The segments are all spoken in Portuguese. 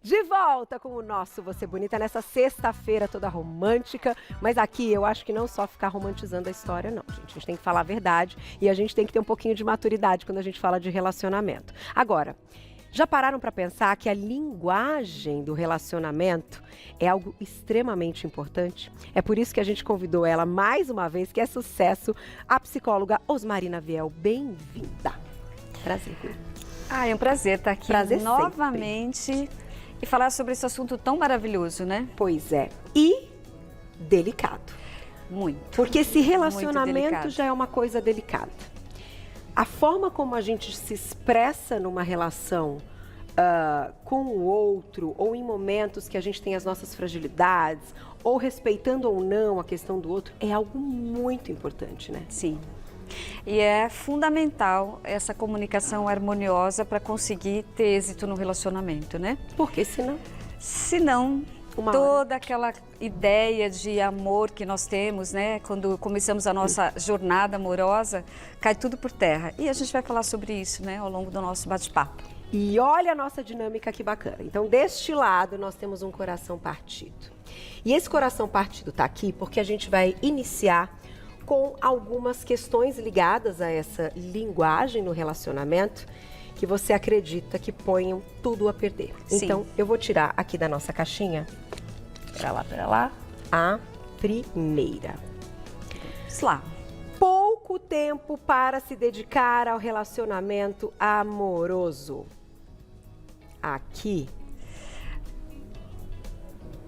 De volta com o nosso Você Bonita nessa sexta-feira toda romântica, mas aqui eu acho que não só ficar romantizando a história não, gente. A gente tem que falar a verdade e a gente tem que ter um pouquinho de maturidade quando a gente fala de relacionamento. Agora, já pararam para pensar que a linguagem do relacionamento é algo extremamente importante? É por isso que a gente convidou ela mais uma vez, que é sucesso, a psicóloga Osmarina Viel. Bem-vinda. Prazer. É um prazer estar aqui Prazer novamente e falar sobre esse assunto tão maravilhoso, né? Pois é. E delicado. Muito. Porque esse relacionamento delicado. já é uma coisa delicada. A forma como a gente se expressa numa relação com o outro, ou em momentos que a gente tem as nossas fragilidades, ou respeitando ou não a questão do outro, é algo muito importante, né? Sim. E é fundamental essa comunicação harmoniosa para conseguir ter êxito no relacionamento, né? Porque senão... Senão, toda aquela ideia de amor que nós temos, né? Quando começamos a nossa jornada amorosa, cai tudo por terra. E a gente vai falar sobre isso, né? Ao longo do nosso bate-papo. E olha a nossa dinâmica que bacana. Então, deste lado, nós temos um coração partido. E esse coração partido está aqui porque a gente vai iniciar com algumas questões ligadas a essa linguagem no relacionamento que você acredita que ponham tudo a perder. Sim. Então, eu vou tirar aqui da nossa caixinha, para lá, a primeira. Vamos lá. Pouco tempo para se dedicar ao relacionamento amoroso. Aqui.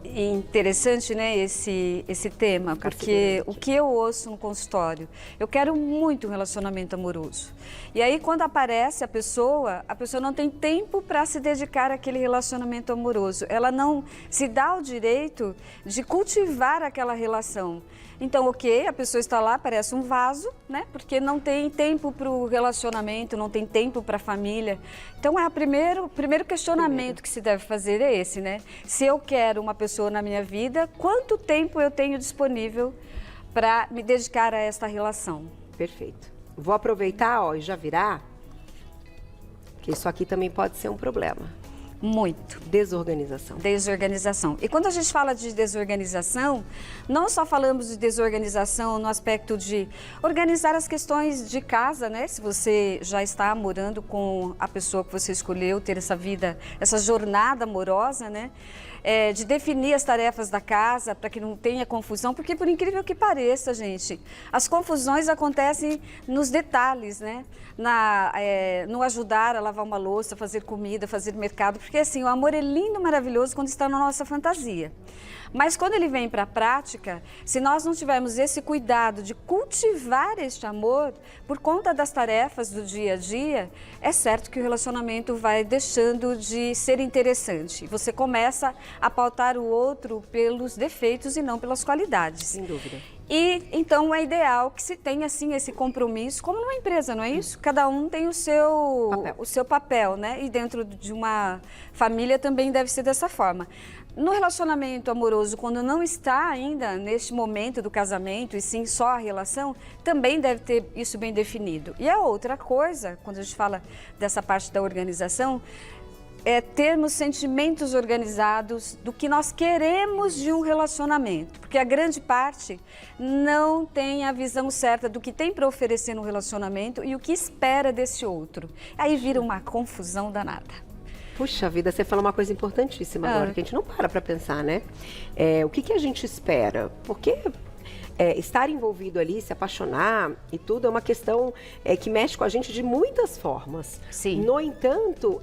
Interessante, né, esse tema, porque o que eu ouço no consultório, eu quero muito um relacionamento amoroso. E aí, quando aparece a pessoa não tem tempo para se dedicar àquele relacionamento amoroso. Ela não se dá o direito de cultivar aquela relação. Então, ok, a pessoa está lá, parece um vaso, né? Porque não tem tempo para o relacionamento, não tem tempo para a família. Então, o primeiro questionamento que se deve fazer é esse, né? Se eu quero uma pessoa na minha vida, quanto tempo eu tenho disponível para me dedicar a esta relação? Perfeito. Vou aproveitar, ó, e já virar, que isso aqui também pode ser um problema. Muito. Desorganização. Desorganização. E quando a gente fala de desorganização, não só falamos de desorganização no aspecto de organizar as questões de casa, né? Se você já está morando com a pessoa que você escolheu, ter essa vida, essa jornada amorosa, né? De definir as tarefas da casa para que não tenha confusão, porque por incrível que pareça, gente, as confusões acontecem nos detalhes, né? No ajudar a lavar uma louça, fazer comida, fazer mercado, porque assim, o amor é lindo, maravilhoso quando está na nossa fantasia. Mas quando ele vem para a prática, se nós não tivermos esse cuidado de cultivar este amor, por conta das tarefas do dia a dia, é certo que o relacionamento vai deixando de ser interessante. Você começa a pautar o outro pelos defeitos e não pelas qualidades. Sem dúvida. E então é ideal que se tenha assim esse compromisso, como numa empresa, não é isso? Cada um tem o seu papel, né? E dentro de uma família também deve ser dessa forma. No relacionamento amoroso, quando não está ainda neste momento do casamento e sim só a relação, também deve ter isso bem definido. E a outra coisa, quando a gente fala dessa parte da organização, é termos sentimentos organizados do que nós queremos de um relacionamento. Porque a grande parte não tem a visão certa do que tem para oferecer no relacionamento e o que espera desse outro. Aí vira uma confusão danada. Puxa vida, você falou uma coisa importantíssima agora, que a gente não para pensar, né? O que a gente espera? Porque estar envolvido ali, se apaixonar e tudo, é uma questão que mexe com a gente de muitas formas. Sim. No entanto,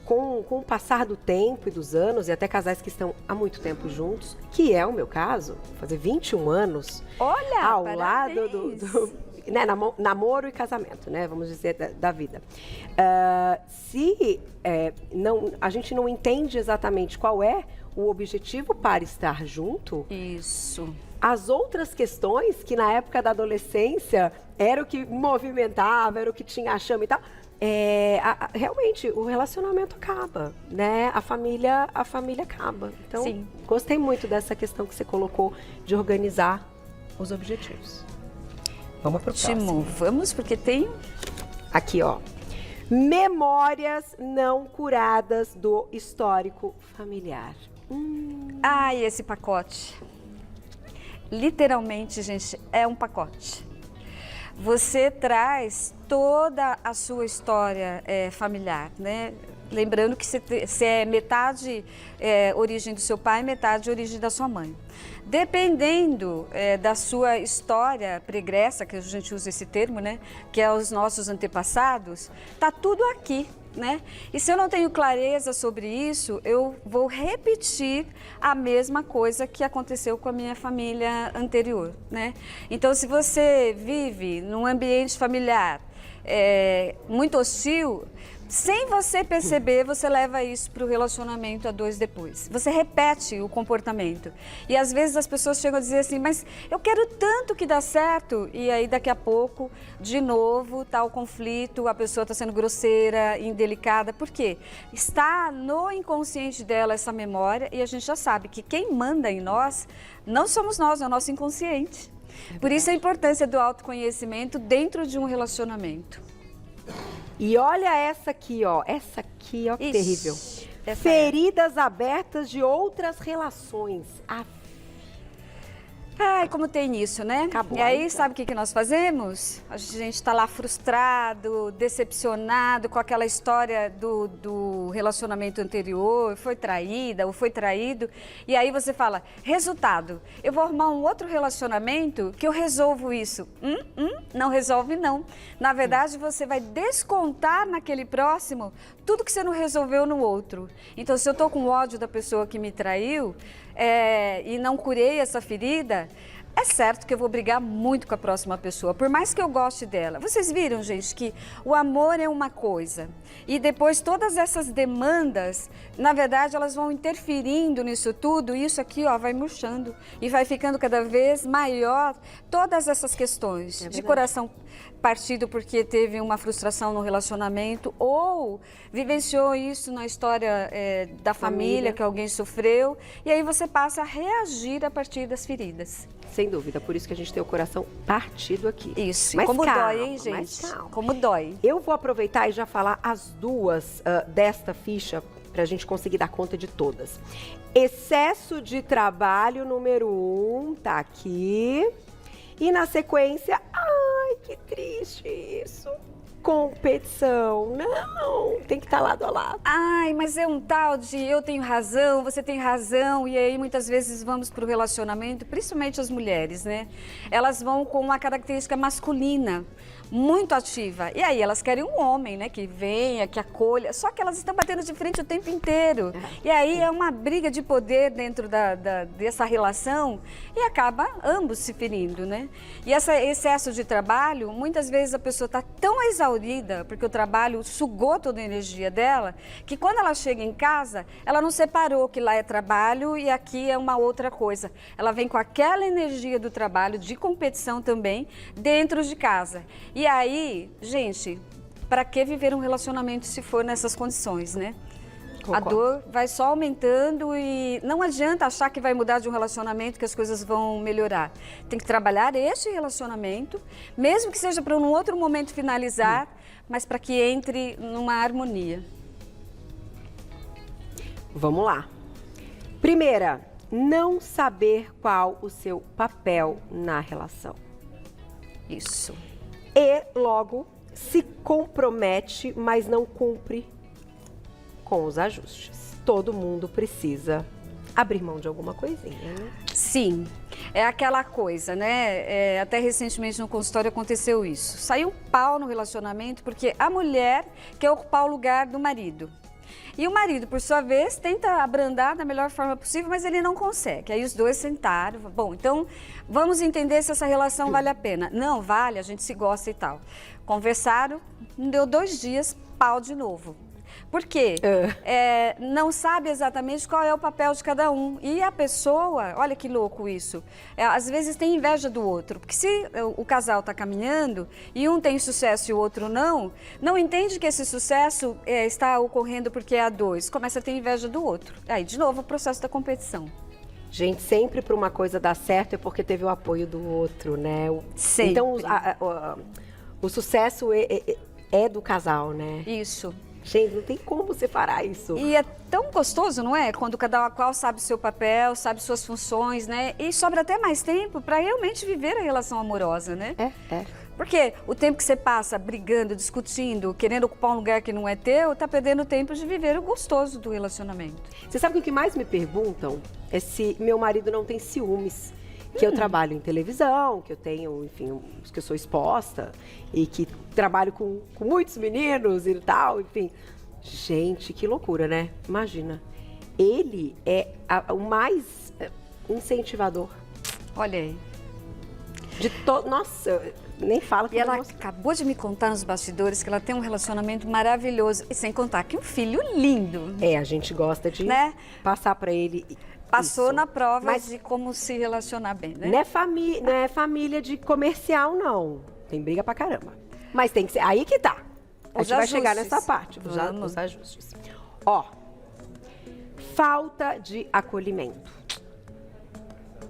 com o passar do tempo e dos anos, e até casais que estão há muito tempo juntos, que é o meu caso, fazer 21 anos, olha, ao parabéns. Lado né, namoro e casamento, né, vamos dizer, da vida. Se a gente não entende exatamente qual é o objetivo para estar junto, isso. As outras questões que na época da adolescência era o que movimentava, era o que tinha a chama e tal, realmente o relacionamento acaba, né? A família acaba. Então, sim, gostei muito dessa questão que você colocou de organizar os objetivos. Vamos para o próximo. Vamos, porque tem... Aqui, ó. Memórias não curadas do histórico familiar. Ai, esse pacote. Literalmente, gente, é um pacote. Você traz toda a sua história familiar, né? Lembrando que você é metade origem do seu pai, metade origem da sua mãe. Dependendo da sua história pregressa, que a gente usa esse termo, né? Que é os nossos antepassados, tá tudo aqui, né? E se eu não tenho clareza sobre isso, eu vou repetir a mesma coisa que aconteceu com a minha família anterior, né? Então, se você vive num ambiente familiar muito hostil, sem você perceber, você leva isso para o relacionamento a dois depois. Você repete o comportamento. E às vezes as pessoas chegam a dizer assim, mas eu quero tanto que dá certo. E aí daqui a pouco, de novo, está o conflito, a pessoa está sendo grosseira, indelicada. Por quê? Está no inconsciente dela essa memória e a gente já sabe que quem manda em nós não somos nós, é o nosso inconsciente. Por isso a importância do autoconhecimento dentro de um relacionamento. E olha essa aqui, ó. Essa aqui, ó, que terrível. Feridas abertas de outras relações. Ai, como tem isso, né? Acabou, e aí, então. sabe o que nós fazemos? A gente está lá frustrado, decepcionado com aquela história do relacionamento anterior, foi traída ou foi traído. E aí você fala, resultado, eu vou arrumar um outro relacionamento que eu resolvo isso. Não resolve não. Na verdade, você vai descontar naquele próximo tudo que você não resolveu no outro. Então, se eu estou com ódio da pessoa que me traiu e não curei essa ferida, é certo que eu vou brigar muito com a próxima pessoa, por mais que eu goste dela. Vocês viram, gente, que o amor é uma coisa e depois todas essas demandas, na verdade, elas vão interferindo nisso tudo e isso aqui, ó, vai murchando e vai ficando cada vez maior todas essas questões de coração partido porque teve uma frustração no relacionamento ou vivenciou isso na história da família que alguém sofreu e aí você passa a reagir a partir das feridas. Sem dúvida, por isso que a gente tem o coração partido aqui. Isso, mas como calma, dói, hein, gente? Mas calma. Como dói. Eu vou aproveitar e já falar as duas desta ficha para a gente conseguir dar conta de todas. Excesso de trabalho, número 1, tá aqui. E na sequência, ai, que triste isso. Competição, não, tem que estar lado a lado. Ai, mas é um tal de eu tenho razão, você tem razão, e aí muitas vezes vamos para o relacionamento, principalmente as mulheres, né? Elas vão com uma característica masculina, muito ativa. E aí elas querem um homem, né, que venha, que acolha, só que elas estão batendo de frente o tempo inteiro. E aí é uma briga de poder dentro dessa relação e acaba ambos se ferindo, né? E esse excesso de trabalho, muitas vezes a pessoa está tão exaurida, porque o trabalho sugou toda a energia dela, que quando ela chega em casa, ela não separou que lá é trabalho e aqui é uma outra coisa. Ela vem com aquela energia do trabalho, de competição também, dentro de casa. E aí, gente, para que viver um relacionamento se for nessas condições, né? Concordo. A dor vai só aumentando e não adianta achar que vai mudar de um relacionamento que as coisas vão melhorar. Tem que trabalhar este relacionamento, mesmo que seja para um outro momento finalizar, mas para que entre numa harmonia. Vamos lá. Primeira, não saber qual o seu papel na relação. Isso. E logo se compromete, mas não cumpre com os ajustes. Todo mundo precisa abrir mão de alguma coisinha, né? Sim, é aquela coisa, né? Até recentemente no consultório aconteceu isso. Saiu um pau no relacionamento porque a mulher quer ocupar o lugar do marido. E o marido, por sua vez, tenta abrandar da melhor forma possível, mas ele não consegue. Aí os dois sentaram, bom, então vamos entender se essa relação vale a pena. Não, vale, a gente se gosta e tal. Conversaram, não deu 2 dias, pau de novo. Por quê? Não sabe exatamente qual é o papel de cada um. E a pessoa, olha que louco isso, às vezes tem inveja do outro. Porque se o casal está caminhando e um tem sucesso e o outro não entende que esse sucesso está ocorrendo porque é a dois. Começa a ter inveja do outro. Aí, de novo, o processo da competição. Gente, sempre para uma coisa dar certo é porque teve o apoio do outro, né? Sempre. Então, o sucesso é do casal, né? Isso. Gente, não tem como separar isso. E é tão gostoso, não é? Quando cada qual sabe o seu papel, sabe suas funções, né? E sobra até mais tempo para realmente viver a relação amorosa, né? É. Porque o tempo que você passa brigando, discutindo, querendo ocupar um lugar que não é teu, tá perdendo tempo de viver o gostoso do relacionamento. Você sabe que o que mais me perguntam é se meu marido não tem ciúmes. Que eu trabalho em televisão, que eu tenho, enfim, que eu sou exposta e que trabalho com muitos meninos e tal, enfim. Gente, que loucura, né? Imagina. Ele é o mais incentivador Olha aí. de todo. Nossa, nem fala que E ela acabou de me contar nos bastidores que ela tem um relacionamento maravilhoso. E sem contar que um filho lindo. a gente gosta de passar pra ele. Passou isso. na prova Mas de como se relacionar bem, né? não é família de comercial, não. Tem briga pra caramba. Mas tem que ser. Aí que tá. A gente vai chegar nessa parte. Os ajustes. Ó. Falta de acolhimento.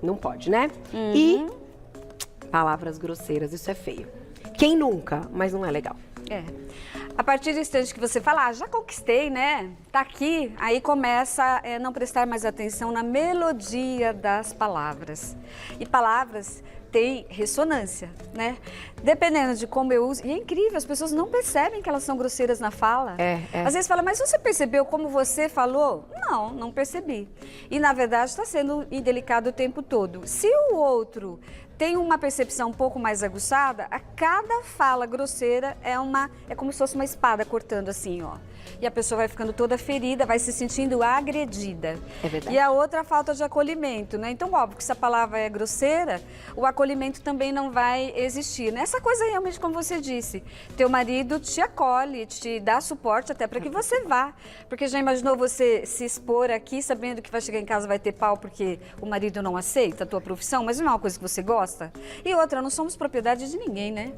Não pode, né? E palavras grosseiras, isso é feio. Quem nunca? Mas não é legal. É. A partir do instante que você fala, já conquistei, né? Tá aqui, aí começa a não prestar mais atenção na melodia das palavras. E palavras têm ressonância, né? Dependendo de como eu uso. E é incrível, as pessoas não percebem que elas são grosseiras na fala. Às vezes fala, mas você percebeu como você falou? Não percebi. E na verdade está sendo indelicado o tempo todo. Se o outro tem uma percepção um pouco mais aguçada, a cada fala grosseira é como se fosse uma espada cortando assim, ó. E a pessoa vai ficando toda ferida, vai se sentindo agredida. É verdade. E a outra, a falta de acolhimento, né? Então, óbvio que se a palavra é grosseira, o acolhimento também não vai existir, né? Essa coisa realmente, como você disse, teu marido te acolhe, te dá suporte até para que você vá. Porque já imaginou você se expor aqui sabendo que vai chegar em casa vai ter pau porque o marido não aceita a tua profissão, mas não é uma coisa que você gosta? E outra, não somos propriedade de ninguém, né?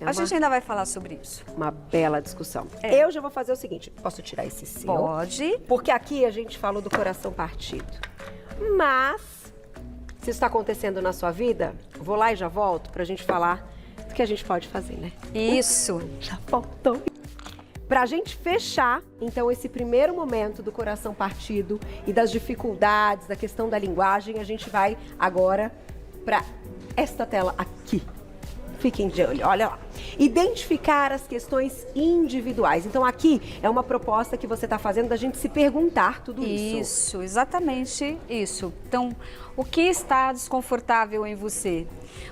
A gente ainda vai falar sobre isso. Uma bela discussão. Eu já vou fazer o seguinte, posso tirar esse seu? Pode. Porque aqui a gente falou do coração partido. Mas, se isso está acontecendo na sua vida, vou lá e já volto pra gente falar do que a gente pode fazer, né? Isso. Já voltou. Pra gente fechar, então, esse primeiro momento do coração partido e das dificuldades, da questão da linguagem, a gente vai agora para esta tela aqui. Fiquem de olho, olha lá. Identificar as questões individuais. Então, aqui é uma proposta que você está fazendo da gente se perguntar tudo isso. Isso, exatamente isso. Então, o que está desconfortável em você?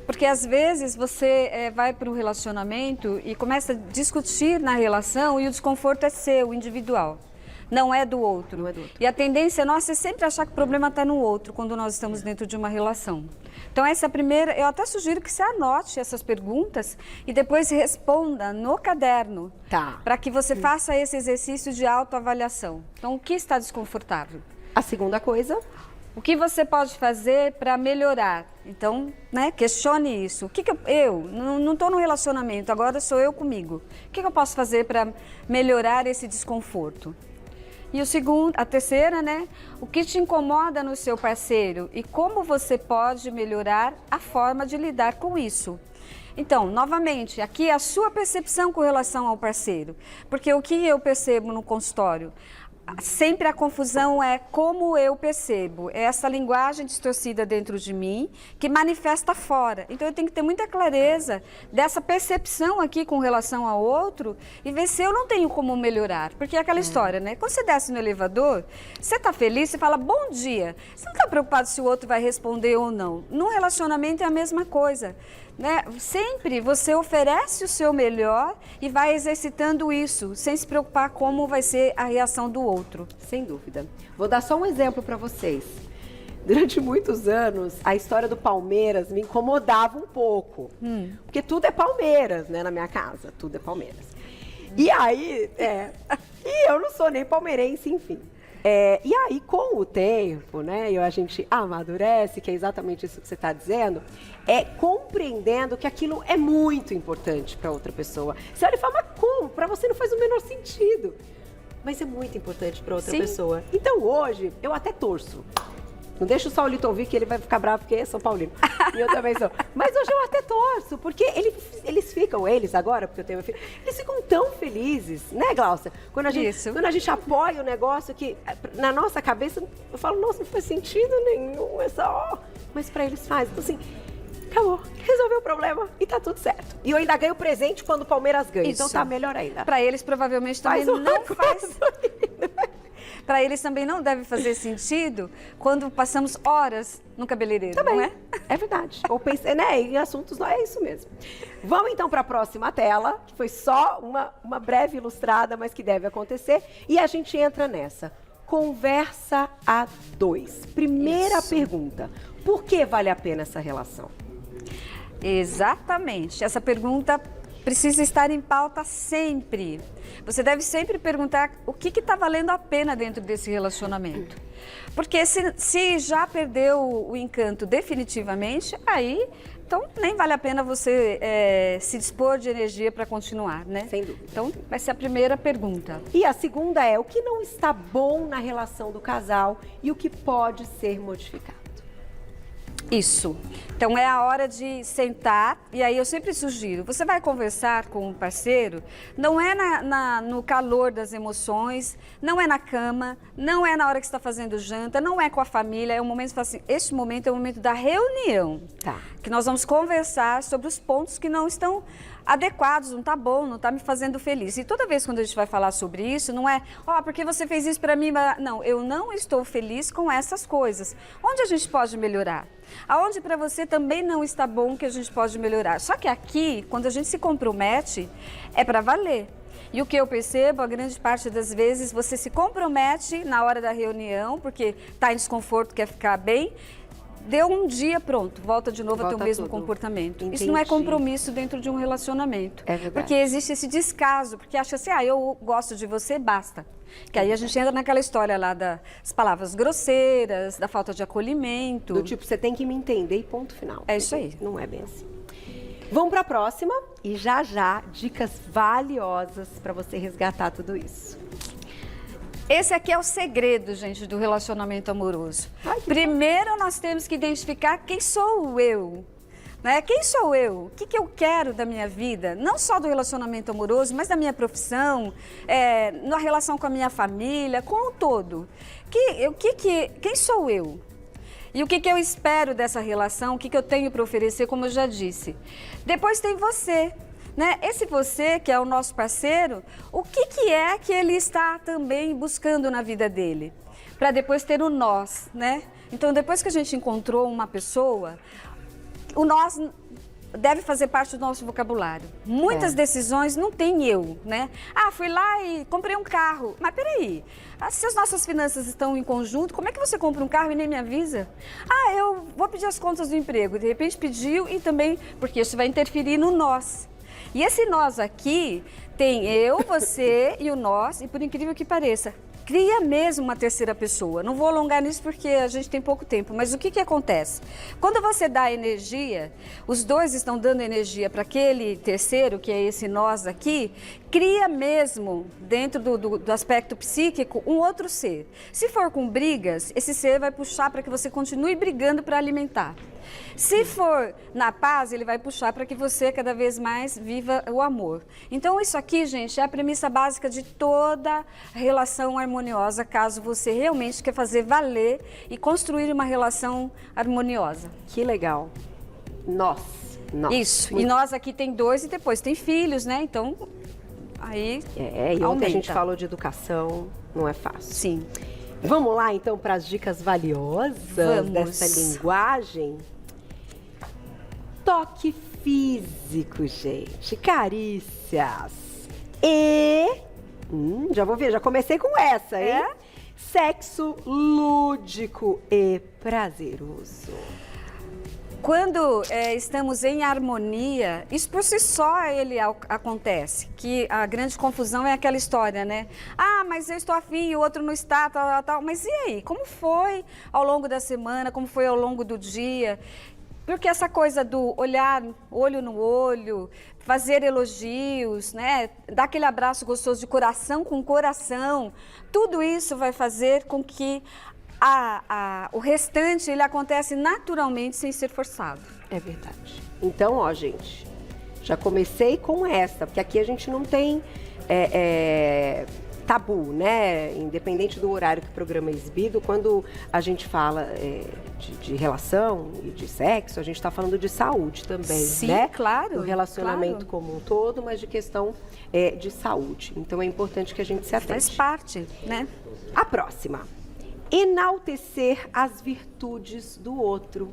Porque às vezes você vai para um relacionamento e começa a discutir na relação e o desconforto é seu, individual. Não é do outro. Não é do outro. E a tendência nossa é sempre achar que o problema está no outro quando nós estamos dentro de uma relação. Então essa é a primeira, eu até sugiro que você anote essas perguntas e depois responda no caderno. Tá. Para que você faça esse exercício de autoavaliação. Então o que está desconfortável? A segunda coisa, O que você pode fazer para melhorar? Então, né, questione isso. O que eu não estou no relacionamento, agora sou eu comigo. O que eu posso fazer para melhorar esse desconforto? E a terceira, né? O que te incomoda no seu parceiro e como você pode melhorar a forma de lidar com isso? Então, novamente, aqui é a sua percepção com relação ao parceiro. Porque o que eu percebo no consultório? Sempre a confusão é como eu percebo, é essa linguagem distorcida dentro de mim que manifesta fora. Então eu tenho que ter muita clareza dessa percepção aqui com relação ao outro e ver se eu não tenho como melhorar. Porque é aquela história, né? Quando você desce no elevador, você está feliz, você fala bom dia. Você não está preocupado se o outro vai responder ou não. Num relacionamento é a mesma coisa. Né? Sempre você oferece o seu melhor e vai exercitando isso, sem se preocupar como vai ser a reação do outro. sem dúvida. Vou dar só um exemplo para vocês. Durante muitos anos, a história do Palmeiras me incomodava um pouco. Porque tudo é Palmeiras, né, na minha casa. Tudo é Palmeiras. E aí, e eu não sou nem palmeirense, enfim. E aí, com o tempo, né, a gente amadurece, que é exatamente isso que você está dizendo, compreendendo que aquilo é muito importante para outra pessoa. Você olha e fala, mas como? Para você não faz o menor sentido. Mas é muito importante para outra Sim. pessoa. Então, hoje, eu até torço Não deixa o Saulito ouvir que ele vai ficar bravo porque é São Paulino. E eu também sou. Mas hoje eu até torço, porque eles ficam, eles agora, porque eu tenho meu filho, eles ficam tão felizes, né, Glaucia? Quando a gente apoia o negócio que, na nossa cabeça, eu falo, nossa, não faz sentido nenhum, é só... Mas pra eles faz. Então, assim, acabou, resolveu o problema e tá tudo certo. E eu ainda ganho presente quando o Palmeiras ganha, então tá melhor ainda. Pra eles, provavelmente, também não faz... Para eles também não deve fazer sentido quando passamos horas no cabeleireiro, também, não é? É verdade. Ou pensei, né, em assuntos lá, é isso mesmo. Vamos então para a próxima tela, que foi só uma breve ilustrada, mas que deve acontecer. E a gente entra nessa. Conversa a dois. Primeira pergunta. Por que vale a pena essa relação? Exatamente. Essa pergunta precisa estar em pauta sempre. Você deve sempre perguntar o que está valendo a pena dentro desse relacionamento. Porque se já perdeu o encanto definitivamente, aí então nem vale a pena você se dispor de energia para continuar, né? Sem dúvida. Então vai ser a primeira pergunta. E a segunda é, o que não está bom na relação do casal e o que pode ser modificado? Isso. Então é a hora de sentar, e aí eu sempre sugiro, você vai conversar com um parceiro, não é no calor das emoções, não é na cama, não é na hora que você está fazendo janta, não é com a família, é um momento, assim, este momento é o momento da reunião. Tá. Que nós vamos conversar sobre os pontos que não estão adequados, não tá bom, não tá me fazendo feliz. E toda vez quando a gente vai falar sobre isso, não é, porque você fez isso para mim, não, eu não estou feliz com essas coisas. Onde a gente pode melhorar? Aonde para você também não está bom que a gente pode melhorar. Só que aqui, quando a gente se compromete, é para valer. E o que eu percebo, a grande parte das vezes, você se compromete na hora da reunião, porque está em desconforto, quer ficar bem, deu um dia, pronto, volta de novo a ter o mesmo comportamento. Entendi. Isso não é compromisso dentro de um relacionamento. É verdade. Porque existe esse descaso, porque acha assim, eu gosto de você, basta. Que aí a gente entra naquela história lá das palavras grosseiras, da falta de acolhimento. Do tipo, você tem que me entender e ponto final. É isso aí. Não é bem assim. Vamos para a próxima e já dicas valiosas para você resgatar tudo isso. Esse aqui é o segredo, gente, do relacionamento amoroso. Primeiro nós temos que identificar quem sou eu. Né? Quem sou eu? O que eu quero da minha vida? Não só do relacionamento amoroso, mas da minha profissão, na relação com a minha família, com o todo. Quem sou eu? E o que eu espero dessa relação? O que eu tenho para oferecer, como eu já disse. Depois tem você. Né? Esse você, que é o nosso parceiro, o que é que ele está também buscando na vida dele? Para depois ter o nós, né? Então, depois que a gente encontrou uma pessoa, o nós deve fazer parte do nosso vocabulário. Muitas decisões não tem eu, né? Fui lá e comprei um carro. Mas peraí, se as nossas finanças estão em conjunto, como é que você compra um carro e nem me avisa? Eu vou pedir as contas do emprego. De repente pediu e também, porque isso vai interferir no nós. E esse nós aqui tem eu, você e o nós, e por incrível que pareça, cria mesmo uma terceira pessoa. Não vou alongar nisso porque a gente tem pouco tempo, mas o que acontece? Quando você dá energia, os dois estão dando energia para aquele terceiro, que é esse nós aqui, cria mesmo, dentro do aspecto psíquico, um outro ser. Se for com brigas, esse ser vai puxar para que você continue brigando para alimentar. Se for na paz, ele vai puxar para que você cada vez mais viva o amor. Então isso aqui, gente, é a premissa básica de toda relação harmoniosa, caso você realmente quer fazer valer e construir uma relação harmoniosa. Que legal. Nós. Isso. E nós aqui tem dois e depois tem filhos, né? Então, aí e ontem a gente falou de educação, não é fácil. Sim. Vamos lá, então, para as dicas valiosas dessa linguagem. Toque físico, gente. Carícias. E... já vou ver, já comecei com essa, hein? Sexo lúdico e prazeroso. Quando estamos em harmonia, isso por si só ele acontece, que a grande confusão é aquela história, né? Mas eu estou afim e o outro não está, tal. Mas e aí? Como foi ao longo da semana? Como foi ao longo do dia? Porque essa coisa do olhar olho no olho, fazer elogios, né? Dar aquele abraço gostoso de coração com coração, tudo isso vai fazer com que O restante, ele acontece naturalmente, sem ser forçado. É verdade. Então, ó, gente, já comecei com essa, porque aqui a gente não tem tabu, né? Independente do horário que o programa é exibido, quando a gente fala de relação e de sexo, a gente está falando de saúde também, Sim, né? claro. Do relacionamento claro. como um todo, mas de questão de saúde. Então é importante que a gente se atente. Faz parte, né? A próxima. Enaltecer as virtudes do outro.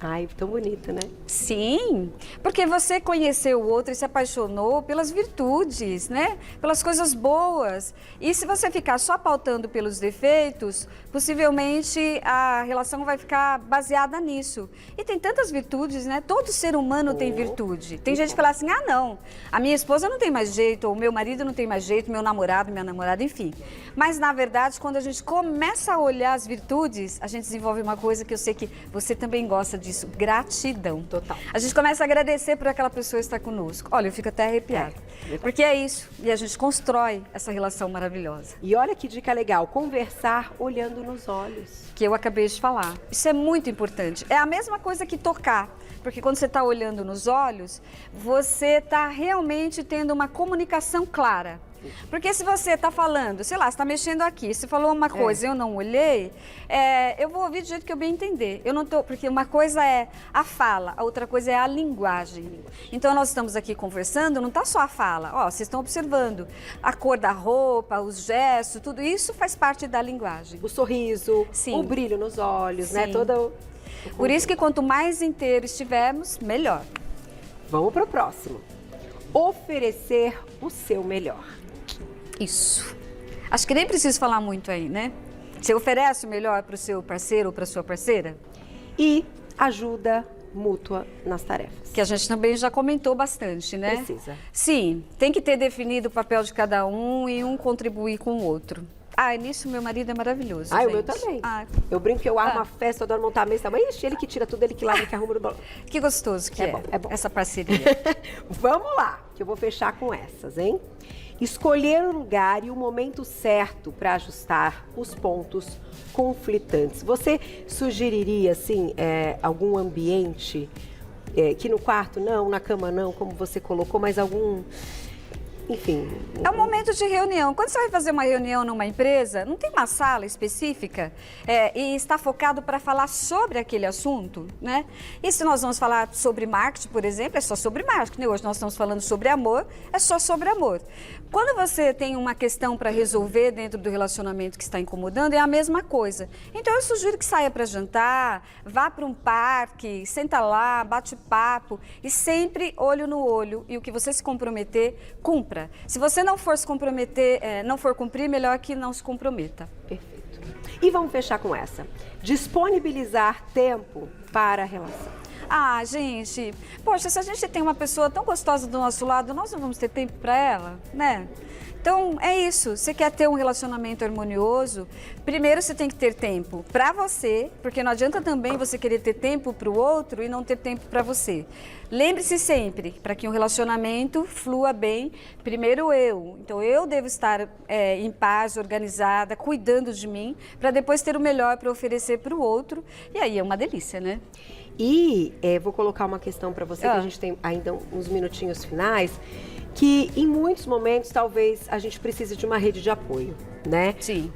Ai, tão bonita, né? Sim, porque você conheceu o outro e se apaixonou pelas virtudes, né? Pelas coisas boas. E se você ficar só pautando pelos defeitos, possivelmente a relação vai ficar baseada nisso. E tem tantas virtudes, né? Todo ser humano tem virtude. Tem gente que fala assim, ah, não, a minha esposa não tem mais jeito, ou o meu marido não tem mais jeito, meu namorado, minha namorada, enfim. Mas, na verdade, quando a gente começa a olhar as virtudes, a gente desenvolve uma coisa que eu sei que você também gosta disso, gratidão. Total. A gente começa a agradecer por aquela pessoa estar conosco. Olha, eu fico até arrepiada. Porque é isso. E a gente constrói essa relação maravilhosa. E olha que dica legal, conversar olhando nos olhos. Que eu acabei de falar. Isso é muito importante. É a mesma coisa que tocar. Porque quando você está olhando nos olhos, você está realmente tendo uma comunicação clara. Porque se você está falando, sei lá, você está mexendo aqui, você falou uma coisa e eu não olhei, eu vou ouvir do jeito que eu bem entender. Eu não tô, porque uma coisa é a fala, a outra coisa é a linguagem. Então nós estamos aqui conversando, não está só a fala, ó, vocês estão observando a cor da roupa, os gestos, tudo isso faz parte da linguagem. O sorriso, Sim. o brilho nos olhos, né? Sim. Todo... Por isso que quanto mais inteiro estivermos, melhor. Vamos para o próximo. Oferecer o seu melhor. Isso. Acho que nem preciso falar muito aí, né? Você oferece o melhor para o seu parceiro ou para a sua parceira? E ajuda mútua nas tarefas. Que a gente também já comentou bastante, né? Precisa. Sim, tem que ter definido o papel de cada um e um contribuir com o outro. Ah, nisso meu marido é maravilhoso, Ah, gente. o meu também. Ah, Eu brinco que eu armo a festa, eu adoro montar a mesa, mas ixi, ele que tira tudo, ele que lava, ele que arruma no balão. que gostoso que é, bom, é bom. essa parceria. Vamos lá, que eu vou fechar com essas, hein? Escolher o lugar e o momento certo para ajustar os pontos conflitantes. Você sugeriria, assim, algum ambiente, que no quarto não, na cama não, como você colocou, mas algum... Enfim... É um momento de reunião. Quando você vai fazer uma reunião numa empresa, não tem uma sala específica e está focado para falar sobre aquele assunto, né? E se nós vamos falar sobre marketing, por exemplo, é só sobre marketing. Hoje nós estamos falando sobre amor, é só sobre amor. Quando você tem uma questão para resolver dentro do relacionamento que está incomodando, é a mesma coisa. Então eu sugiro que saia para jantar, vá para um parque, senta lá, bate papo e sempre olho no olho. E o que você se comprometer, cumpra. Se você não for se comprometer, não for cumprir, melhor que não se comprometa. Perfeito. E vamos fechar com essa. Disponibilizar tempo para a relação. Ah, gente, poxa, se a gente tem uma pessoa tão gostosa do nosso lado, nós não vamos ter tempo para ela, né? Então, é isso. Você quer ter um relacionamento harmonioso? Primeiro, você tem que ter tempo para você, porque não adianta também você querer ter tempo para o outro e não ter tempo para você. Lembre-se sempre, para que um relacionamento flua bem, primeiro eu. Então, eu devo estar em paz, organizada, cuidando de mim, para depois ter o melhor para oferecer para o outro. E aí é uma delícia, né? E vou colocar uma questão para você, que a gente tem ainda uns minutinhos finais, que em muitos momentos talvez a gente precise de uma rede de apoio, né? Sim.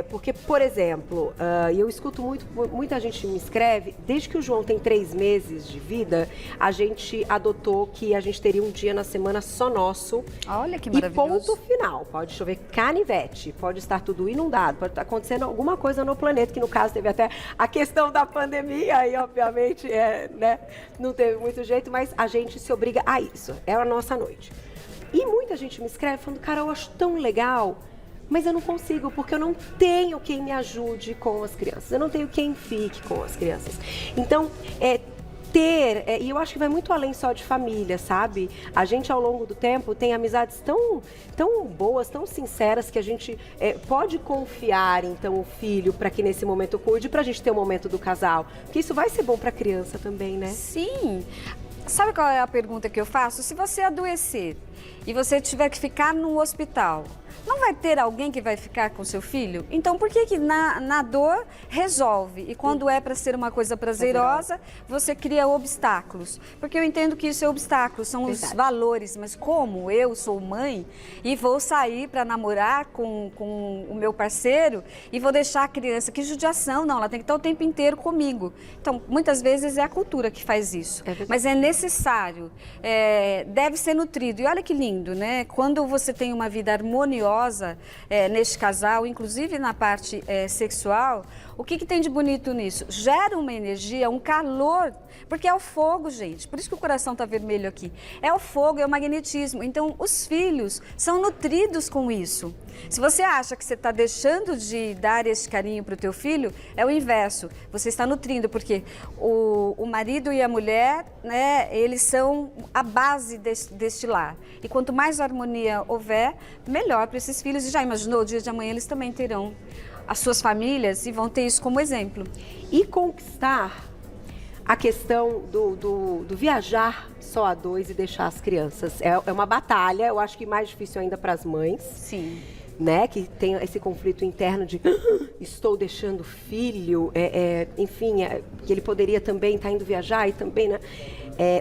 Porque, por exemplo, eu escuto muita gente me escreve, desde que o João tem 3 meses de vida, a gente adotou que a gente teria um dia na semana só nosso. Olha que E maravilhoso. ponto final. Pode chover canivete, pode estar tudo inundado, pode estar acontecendo alguma coisa no planeta, que no caso teve até a questão da pandemia, e obviamente né, não teve muito jeito, mas a gente se obriga a isso. É a nossa noite. E muita gente me escreve falando, cara, eu acho tão legal, mas eu não consigo, porque eu não tenho quem me ajude com as crianças, eu não tenho quem fique com as crianças. Então, e eu acho que vai muito além só de família, sabe? A gente, ao longo do tempo, tem amizades tão boas, tão sinceras, que a gente pode confiar, então, o filho para que nesse momento cuide, pra gente ter o momento do casal. Porque isso vai ser bom pra criança também, né? Sim. Sabe qual é a pergunta que eu faço? Se você adoecer e você tiver que ficar no hospital, não vai ter alguém que vai ficar com seu filho? Então, por que na dor resolve? E quando é para ser uma coisa prazerosa, você cria obstáculos. Porque eu entendo que isso é obstáculo, são os valores. Mas como eu sou mãe e vou sair para namorar com o meu parceiro e vou deixar a criança, que judiação, não, ela tem que estar o tempo inteiro comigo. Então, muitas vezes é a cultura que faz isso. Mas é necessário, deve ser nutrido. E olha que lindo, né? Quando você tem uma vida harmoniosa neste casal, inclusive na parte sexual, o que tem de bonito nisso? Gera uma energia, um calor, porque é o fogo, gente. Por isso que o coração está vermelho aqui. É o fogo, é o magnetismo. Então, os filhos são nutridos com isso. Se você acha que você está deixando de dar esse carinho para o teu filho, é o inverso. Você está nutrindo, porque o marido e a mulher, né, eles são a base deste lar. E quanto mais harmonia houver, melhor para esses filhos. E já imaginou, o dia de amanhã eles também terão as suas famílias e vão ter isso como exemplo. E conquistar a questão do viajar só a dois e deixar as crianças. É uma batalha, eu acho que mais difícil ainda para as mães. Sim. Né, que tem esse conflito interno de estou deixando o filho, enfim, que ele poderia também estar indo viajar e também, né?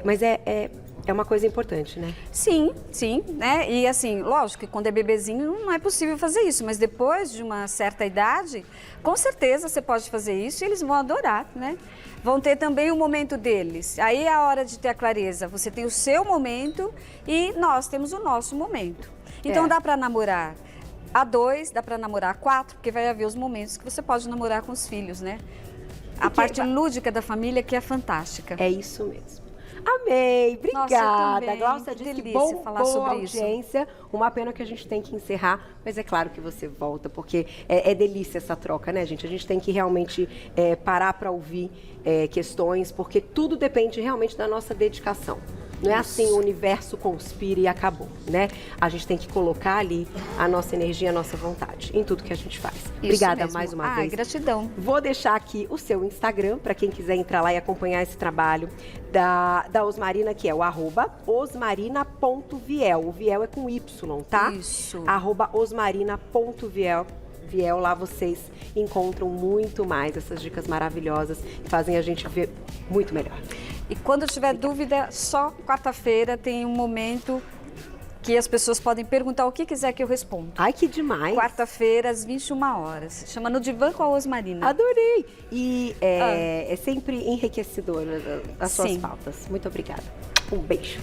Mas é uma coisa importante, né? Sim, sim, né? E assim, lógico que quando é bebezinho não é possível fazer isso, mas depois de uma certa idade, com certeza você pode fazer isso e eles vão adorar, né? Vão ter também o momento deles. Aí é a hora de ter a clareza. Você tem o seu momento e nós temos o nosso momento. Então dá para namorar a dois, dá para namorar a quatro, porque vai haver os momentos que você pode namorar com os filhos, né? A parte lúdica da família que é fantástica. É isso mesmo. Amei, obrigada. Glaucia disse que boa audiência. Uma pena que a gente tem que encerrar, mas é claro que você volta, porque é delícia essa troca, né, gente? A gente tem que realmente parar para ouvir questões, porque tudo depende realmente da nossa dedicação. Não é assim, o universo conspira e acabou, né? A gente tem que colocar ali a nossa energia, a nossa vontade em tudo que a gente faz. Obrigada mais uma vez. Gratidão. Vou deixar aqui o seu Instagram, para quem quiser entrar lá e acompanhar esse trabalho da Osmarina, que é o @osmarina.viel. O viel é com Y, tá? Isso. @osmarina.viel. Lá vocês encontram muito mais essas dicas maravilhosas que fazem a gente ver muito melhor. E quando tiver dúvida, só quarta-feira tem um momento que as pessoas podem perguntar o que quiser que eu respondo. Ai, que demais! Quarta-feira, às 21 horas. Chama No Divã com a Osmarina. Adorei! E é sempre enriquecedor as suas pautas. Muito obrigada. Um beijo.